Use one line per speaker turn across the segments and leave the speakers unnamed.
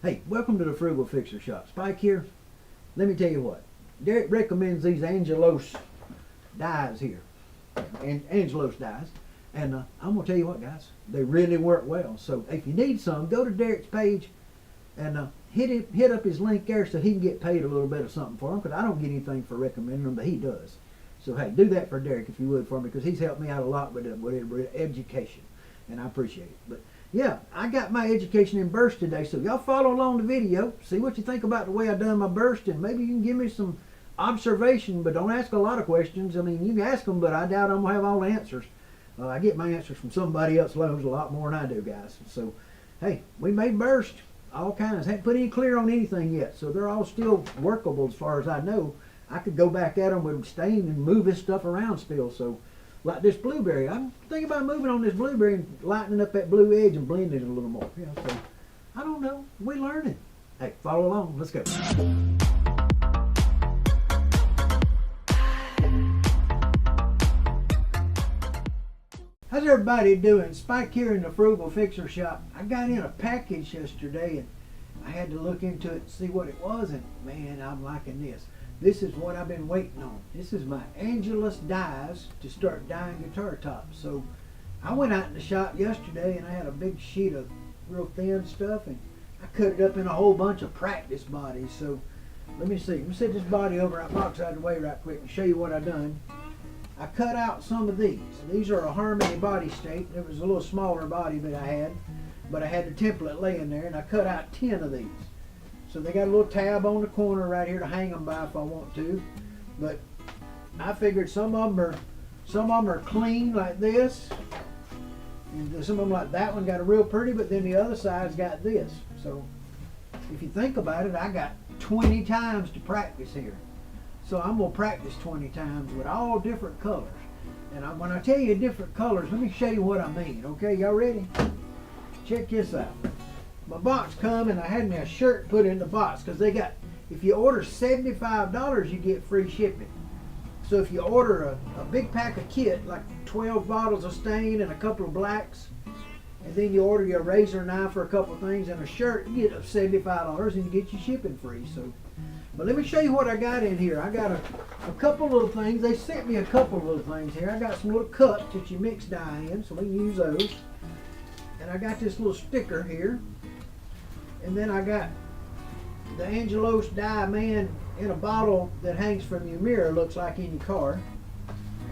Hey, welcome to the Frugal Fixer shop. Spike here. Let me tell you what. Derek recommends these Angelus dyes here. Angelus dyes. And I'm going to tell you what, guys. They really work well. So if you need some, go to Derek's page and hit up his link there so he can get paid a little bit of something for them. Because I don't get anything for recommending them, but he does. So hey, do that for Derek if you would for me, because he's helped me out a lot with education. And I appreciate it. But yeah, I got my education in burst today, so y'all follow along the video, see what you think about the way I done my burst, and maybe you can give me some observation, but don't ask a lot of questions. I mean, you can ask them, but I doubt I'm going to have all the answers. I get my answers from somebody else who knows a lot more than I do, guys. So, hey, we made burst, all kinds. Haven't put any clear on anything yet, so they're all still workable as far as I know. I could go back at them with stain and move this stuff around still, so. Like this blueberry, I'm thinking about moving on this blueberry and lightening up that blue edge and blending it a little more. Yeah, so I don't know. We're learning. Hey, follow along. Let's go. How's everybody doing? Spike here in the Frugal Fixer shop. I got in a package yesterday and I had to look into it and see what it was, and man, I'm liking this. This is what I've been waiting on. This is my Angelus dyes to start dyeing guitar tops. So I went out in the shop yesterday and I had a big sheet of real thin stuff and I cut it up in a whole bunch of practice bodies. So let me see. Let me set this body over that box out of the way right quick and show you what I've done. I cut out some of these. These are a Harmony body state. There was a little smaller body that I had, but I had the template laying there, and I cut out 10 of these. So they got a little tab on the corner right here to hang them by if I want to. But I figured some of them are clean like this. And some of them like that one got a real pretty, but then the other side's got this. So if you think about it, I got 20 times to practice here. So I'm going to practice 20 times with all different colors. And when I tell you different colors, let me show you what I mean. Okay, y'all ready? Check this out. My box come and I had me a shirt put in the box because they got, if you order $75, you get free shipping. So if you order a big pack of kit, like 12 bottles of stain and a couple of blacks, and then you order your razor knife for a couple of things and a shirt, you get $75 and you get your shipping free. So, but let me show you what I got in here. I got a couple little things. They sent me a couple of little things here. I got some little cups that you mix dye in, so we can use those. And I got this little sticker here. And then I got the Angelus Dye man in a bottle that hangs from your mirror, looks like in your car.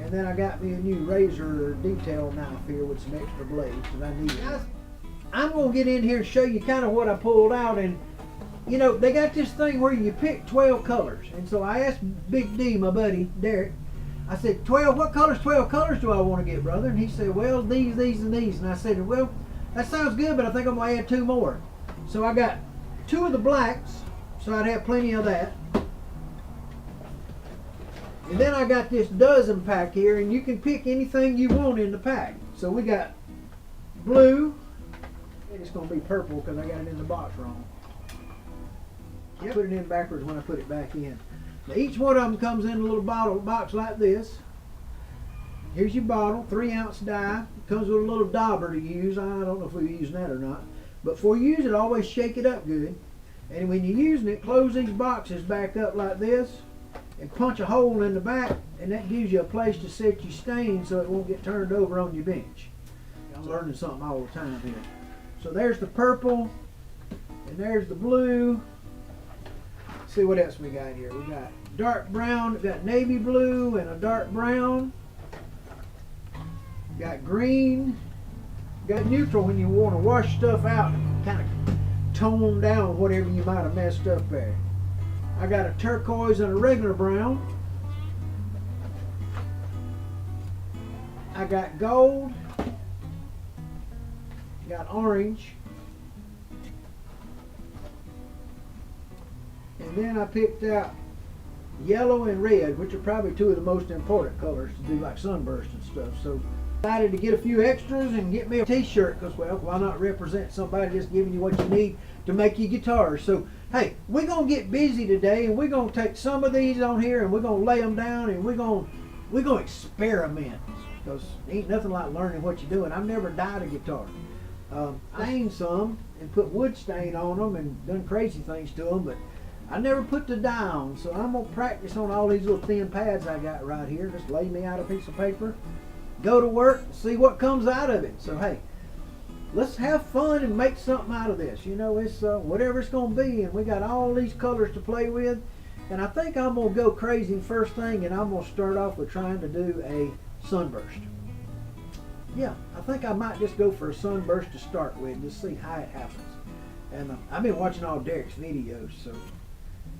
And then I got me a new razor detail knife here with some extra blades because I need it. I'm going to get in here and show you kind of what I pulled out. And you know, they got this thing where you pick 12 colors. And so I asked Big D, my buddy, Derek, I said, 12 colors do I want to get, brother? And he said, well, these, and these. And I said, well, that sounds good, but I think I'm going to add 2 more. So I got 2 of the blacks, so I'd have plenty of that. And then I got this dozen pack here, and you can pick anything you want in the pack. So we got blue, and it's going to be purple because I got it in the box wrong. Yep. Put it in backwards when I put it back in. Now each one of them comes in a little box like this. Here's your bottle, 3-ounce dye. It comes with a little dauber to use. I don't know if we're using that or not. But before you use it, always shake it up good. And when you're using it, close these boxes back up like this and punch a hole in the back, and that gives you a place to set your stain so it won't get turned over on your bench. I'm learning something all the time here. So there's the purple, and there's the blue. Let's see what else we got here. We got dark brown, we got navy blue and a dark brown. Got green. Got neutral when you want to wash stuff out and kind of tone down whatever you might have messed up there. I got a turquoise and a regular brown. I got gold. Got orange. And then I picked out yellow and red, which are probably 2 of the most important colors to do like sunburst and stuff. So decided to get a few extras and get me a t-shirt because, well, why not represent somebody just giving you what you need to make your guitars. So hey, we're going to get busy today and we're going to take some of these on here and we're going to lay them down and we're going to experiment because ain't nothing like learning what you're doing. I've never dyed a guitar. stained some and put wood stain on them and done crazy things to them, but I never put the dye on, so I'm going to practice on all these little thin pads I got right here. Just lay me out a piece of paper, go to work, see what comes out of it. So hey, let's have fun and make something out of this. You know, it's whatever it's going to be, and we got all these colors to play with. And I think I'm going to go crazy first thing, and I'm going to start off with trying to do a sunburst. Yeah, I think I might just go for a sunburst to start with and just see how it happens. And I've been watching all Derek's videos, so,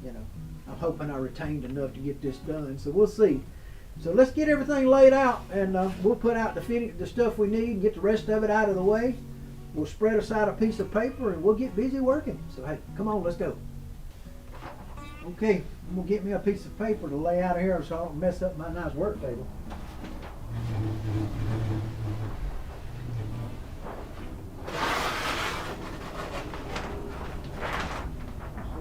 you know, I'm hoping I retained enough to get this done. So we'll see. So let's get everything laid out, and we'll put out the stuff we need and get the rest of it out of the way. We'll spread aside a piece of paper, and we'll get busy working. So hey, come on, let's go. Okay, I'm going to get me a piece of paper to lay out of here so I don't mess up my nice work table.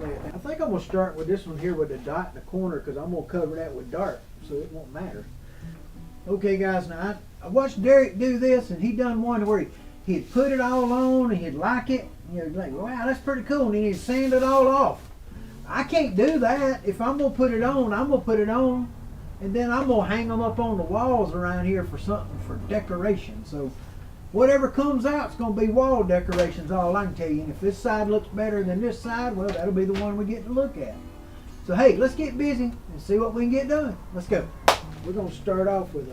I think I'm going to start with this one here with the dot in the corner, because I'm going to cover that with dark so it won't matter. Okay guys, now I watched Derek do this, and he done one where he'd put it all on and he'd like it. You know, like, wow, that's pretty cool. And then he'd sand it all off. I can't do that. If I'm going to put it on, I'm going to put it on. And then I'm going to hang them up on the walls around here for something for decoration. So whatever comes out, it's going to be wall decorations, all I can tell you. And if this side looks better than this side, well, that'll be the one we get to look at. So hey, let's get busy and see what we can get done. Let's go. We're going to start off with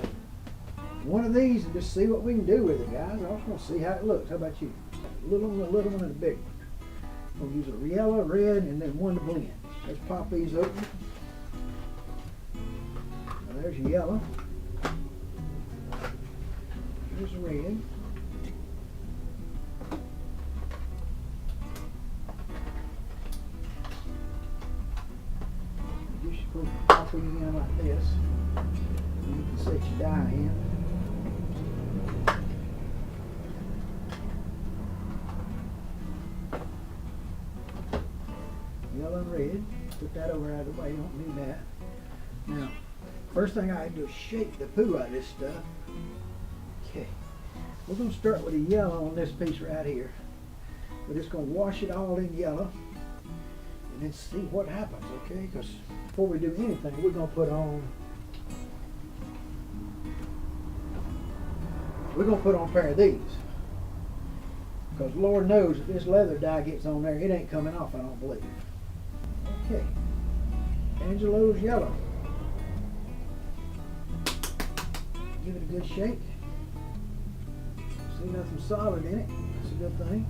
one of these and just see what we can do with it, guys. I just want to see how it looks. How about you? A little one, and a big one. We'll use a yellow, red, and then one to blend. Let's pop these open. Now there's your yellow. There's the red. You're supposed to pop it in like this. You can set your dye in. Yellow and red. Put that over out of the way. You don't need that. Now, first thing I do is shake the poo out of this stuff. Okay. We're going to start with a yellow on this piece right here. We're just going to wash it all in yellow and then see what happens, okay? Because before we do anything, we're going to put on a pair of these. Because Lord knows if this leather dye gets on there, it ain't coming off, I don't believe. Okay, Angelus yellow. Give it a good shake. See nothing solid in it. That's a good thing.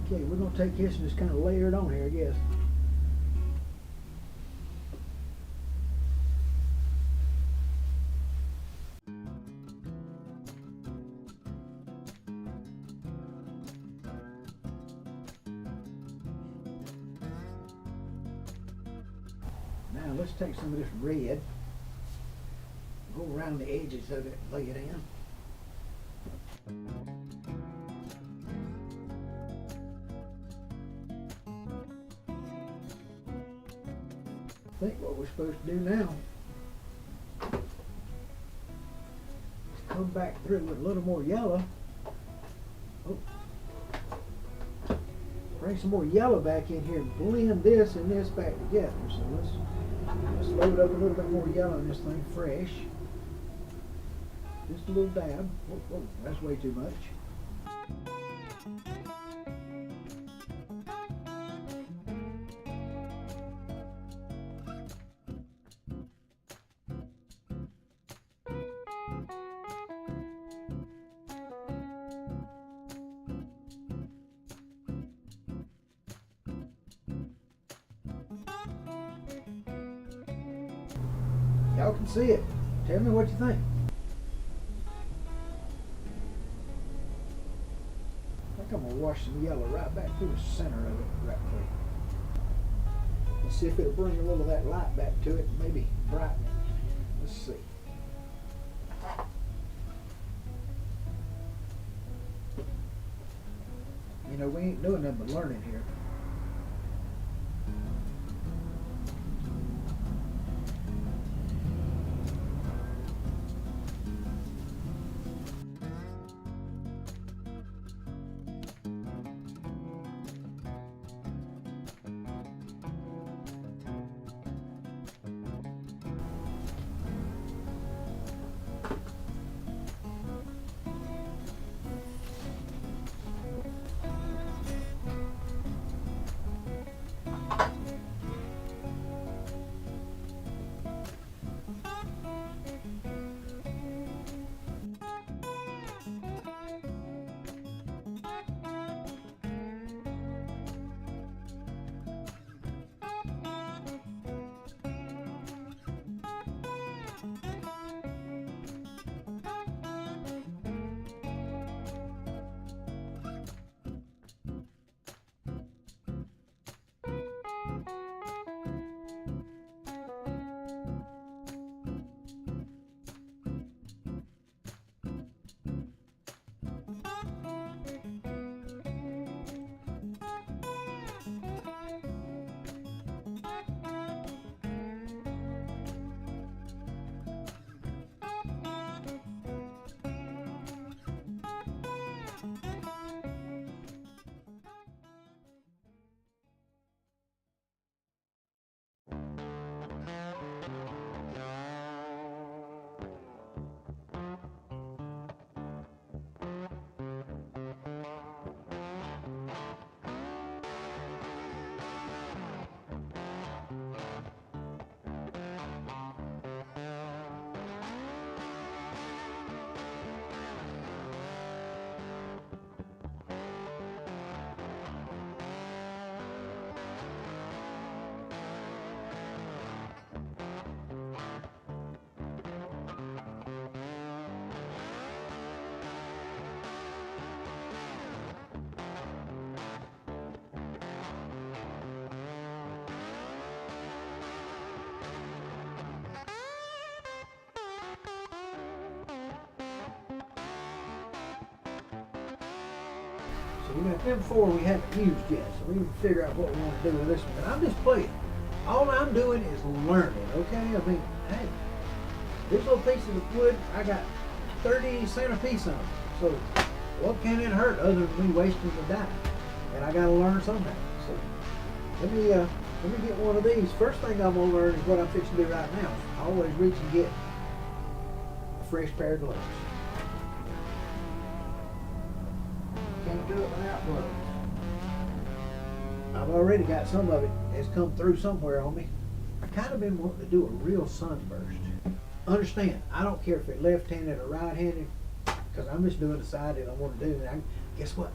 Okay, we're going to take this and just kind of layer it on here, I guess. Now let's take some of this red, go around the edges of it and lay it in. I think what we're supposed to do now is come back through with a little more yellow. Oh. Bring some more yellow back in here and blend this and this back together. So let's load up a little bit more yellow in this thing, fresh. Just a little dab. Whoa, whoa, that's way too much. Y'all can see it. Tell me what you think. I think I'm going to wash some yellow right back through the center of it right quick. Let's see if it'll bring a little of that light back to it and maybe brighten it. Let's see. You know, we ain't doing nothing but learning here. So we got them four we haven't used yet. So we need to figure out what we want to do with this one. But I'm just playing. All I'm doing is learning, okay? I mean, hey, this little piece of wood, I got 30 cents a piece on it. So what can it hurt other than me wasting the dime? And I got to learn somehow. So let me get one of these. First thing I'm gonna learn is what I'm fixing to do right now. I always reach and get a fresh pair of gloves. Can't do it without gloves. I've already got some of it has come through somewhere on me. I kind of been wanting to do a real sunburst. Understand, I don't care if it's left-handed or right-handed, because I'm just doing the side that I want to do. And guess what?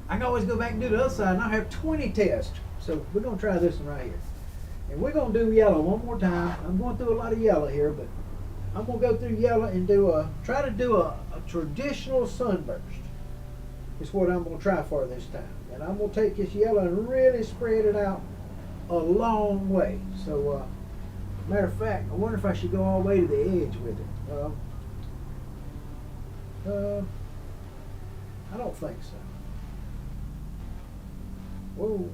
I can always go back and do the other side, and I have 20 tests. So we're going to try this one right here. And we're going to do yellow one more time. I'm going through a lot of yellow here, but I'm going to go through yellow and try to do a traditional sunburst. Is what I'm going to try for this time. And I'm going to take this yellow and really spread it out a long way. So, matter of fact, I wonder if I should go all the way to the edge with it. I don't think so. Whoa,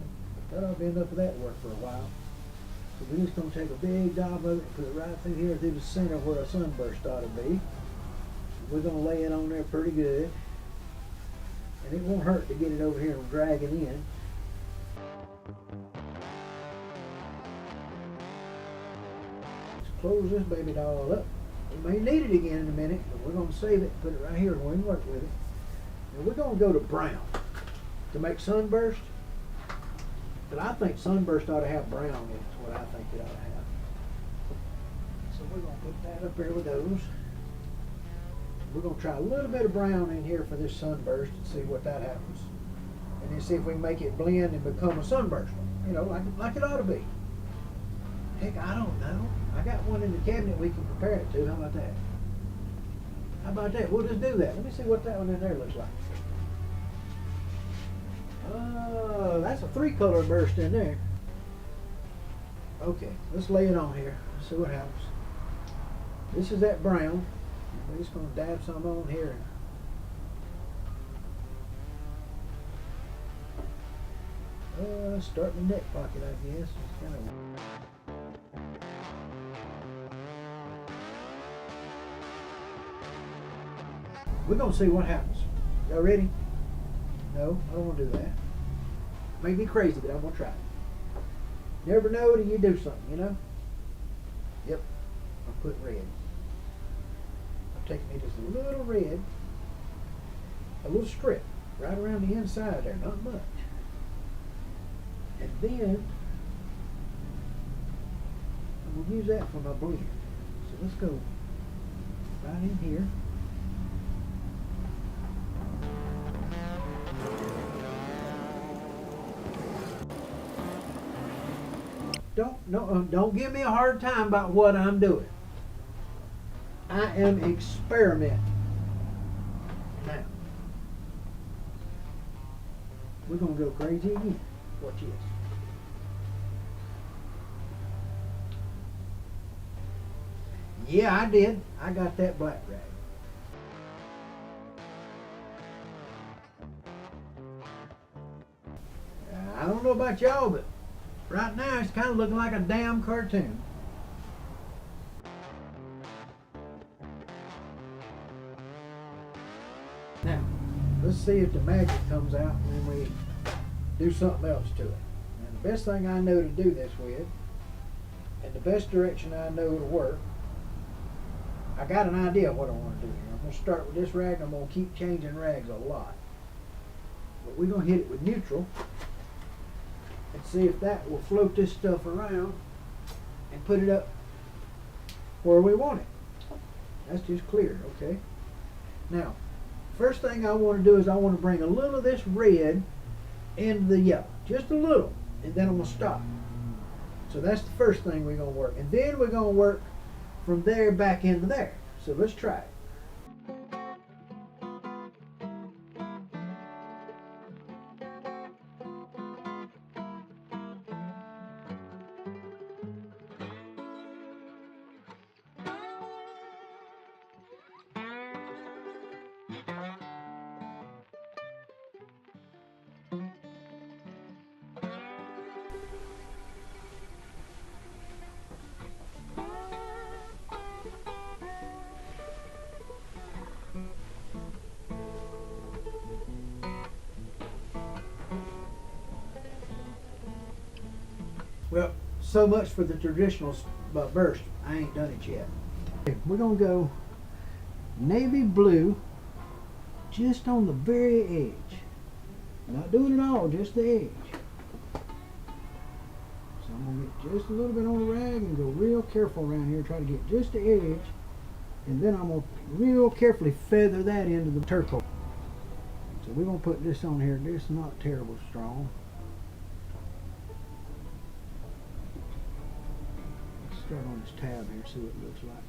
that ought to be enough of that work for a while. So we're just going to take a big dab of it and put it right through here through the center where a sunburst ought to be. We're going to lay it on there pretty good. And it won't hurt to get it over here and drag it in. Let's close this baby doll up. We may need it again in a minute, but we're going to save it, put it right here and we can work with it. And we're going to go to brown to make sunburst. But I think sunburst ought to have brown in it. That's what I think it ought to have. So we're going to put that up here with those. We're going to try a little bit of brown in here for this sunburst and see what that happens. And then see if we can make it blend and become a sunburst. You know, like it ought to be. Heck, I don't know. I got one in the cabinet we can compare it to. How about that? How about that? We'll just do that. Let me see what that one in there looks like. That's a 3-color burst in there. Okay, let's lay it on here. Let's see what happens. This is that brown. We're just going to dab some on here. Start in the neck pocket, I guess. It's kind of... We're going to see what happens. Y'all ready? No, I don't want to do that. May be crazy, but I'm going to try it. Never know till you do something, you know? Yep, I'm putting red. I'm taking me just a little red, a little strip right around the inside there, not much. And then I'm going to use that for my blend. So let's go right in here. Don't give me a hard time about what I'm doing. I am experimenting. Now, we're going to go crazy again. Watch this. Yeah, I did. I got that black rag. I don't know about y'all, but right now it's kind of looking like a damn cartoon. Now, let's see if the magic comes out when we do something else to it. And the best thing I know to do this with, and the best direction I know to work, I got an idea of what I want to do here. I'm going to start with this rag. I'm going to keep changing rags a lot. But we're going to hit it with neutral and see if that will float this stuff around and put it up where we want it. That's just clear, okay? Now, first thing I want to do is I want to bring a little of this red into the yellow. Just a little. And then I'm going to stop. So that's the first thing we're going to work. And then we're going to work from there back into there. So let's try it. Well, so much for the traditional burst. I ain't done it yet. We're gonna go navy blue just on the very edge. Not doing it all, just the edge. So I'm gonna get just a little bit on the rag and go real careful around here, try to get just the edge, and then I'm gonna real carefully feather that into the turquoise. So we're gonna put this on here. This is not terrible strong. Let's start on this tab here, see what it looks like.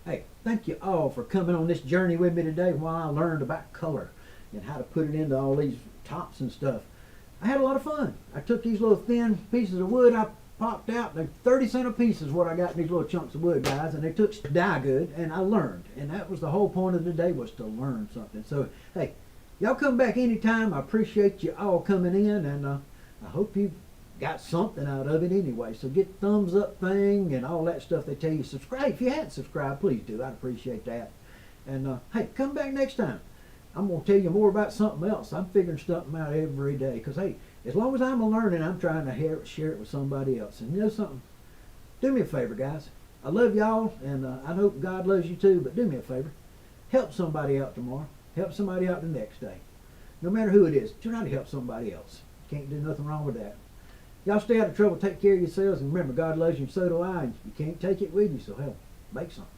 Hey, thank you all for coming on this journey with me today while I learned about color and how to put it into all these tops and stuff. I had a lot of fun. I took these little thin pieces of wood I popped out. They're 30 cent a piece is what I got in these little chunks of wood, guys, and they took dye good, and I learned. And that was the whole point of the day, was to learn something. So, hey, y'all come back anytime. I appreciate you all coming in, and I hope you got something out of it anyway. So get the thumbs up thing and all that stuff they tell you. Subscribe. If you hadn't subscribed, please do. I'd appreciate that. And hey, come back next time. I'm going to tell you more about something else. I'm figuring something out every day, because hey, as long as I'm learning, I'm trying to share it with somebody else. And you know something? Do me a favor, guys. I love y'all, and I hope God loves you too, but do me a favor. Help somebody out tomorrow. Help somebody out the next day. No matter who it is, try to help somebody else. Can't do nothing wrong with that. Y'all stay out of trouble, take care of yourselves, and remember, God loves you, and so do I, and you can't take it with you, so hell, make something.